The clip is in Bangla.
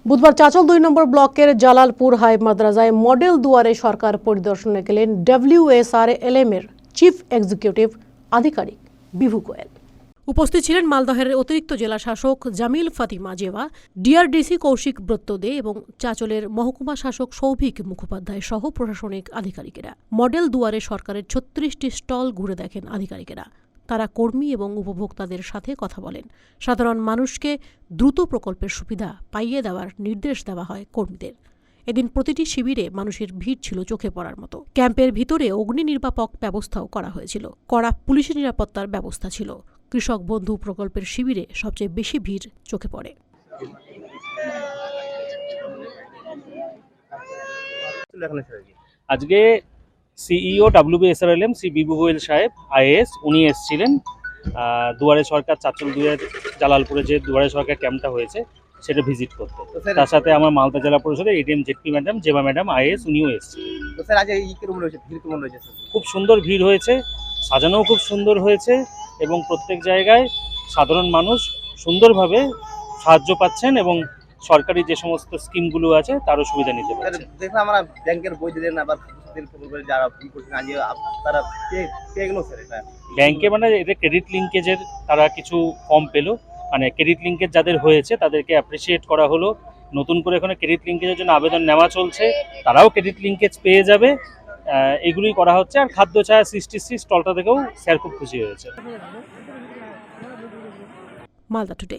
বুধবার চাঁচল ২ নম্বর ব্লকের জালালপুর হাই মাদ্রাসায় মডেল দুয়ারে সরকার পরিদর্শনে গেলেন WSRLM এর চিফ এক্সিকিউটিভ আধিকারিক বিভু গোয়েল। উপস্থিত ছিলেন মালদহের অতিরিক্ত জেলা শাসক জামিল ফাতিমা জেওয়া, ডিআরডিসি কৌশিক ব্রত দে এবং চাঁচলের মহকুমা শাসক সৌভিক মুখোপাধ্যায় সহ প্রশাসনিক আধিকারিকেরা। মডেল দুয়ারে সরকারের ৩৬টি স্টল ঘুরে দেখেন আধিকারিকেরা। তারা কর্মী এবং উপভোক্তাদের সাথে কথা বলেন। সাধারণ মানুষকে দ্রুত প্রকল্পের সুবিধা পাইয়ে দেওয়ার নির্দেশ দেওয়া হয় কর্মীদের। এদিন প্রতিটি শিবিরে মানুষের ভিড় ছিল চোখে পড়ার মতো। ক্যাম্পের ভিতরে অগ্নি নির্বাপক ব্যবস্থাও করা হয়েছিল। কড়া পুলিশি নিরাপত্তার ব্যবস্থা ছিল। কৃষক বন্ধু প্রকল্পের শিবিরে সবচেয়ে বেশি ভিড় চোখে পড়ে। আজকে সিইও WSRLM শ্রী বিভু গোয়েল সাহেব IAS উনি এসেছিলেন দুয়ারে সরকার চাঁচল 2-এর জালালপুরে যে দুয়ারে সরকার ক্যাম্পটা হয়েছে সেটা ভিজিট করতে। তার সাথে আমার মালদা জেলা পরিষদের ADM ZP madam Zeba madam IAS উনিও এসেছিলেন। খুব সুন্দর ভিড় হয়েছে, সাজানোও খুব সুন্দর হয়েছে এবং প্রত্যেক জায়গায় সাধারণ মানুষ সুন্দরভাবে সাহায্য পাচ্ছেন এবং সরকারি যে সমস্ত স্কিমগুলো আছে তারও সুবিধা নিতে পারছেন। দেখলাম আমরা ব্যাংকের বই দিলেন, আবার যারা তারা পেয়ে গেল স্যার। এটা ব্যাংকে মানে এদের ক্রেডিট লিঙ্কেজের তারা কিছু ফর্ম পেলো, মানে ক্রেডিট লিঙ্কেজ যাদের হয়েছে তাদেরকে অ্যাপ্রিসিয়েট করা হলো। নতুন করে এখানে ক্রেডিট লিঙ্কেজের জন্য আবেদন নেওয়া চলছে, তারাও ক্রেডিট লিঙ্কেজ পেয়ে যাবে। এগুলোই করা হচ্ছে। আর খাদ্য ছায়া সৃষ্টিশ্রী স্টলটা থেকেও স্যার খুব খুশি হয়েছে। মালদা টুডে।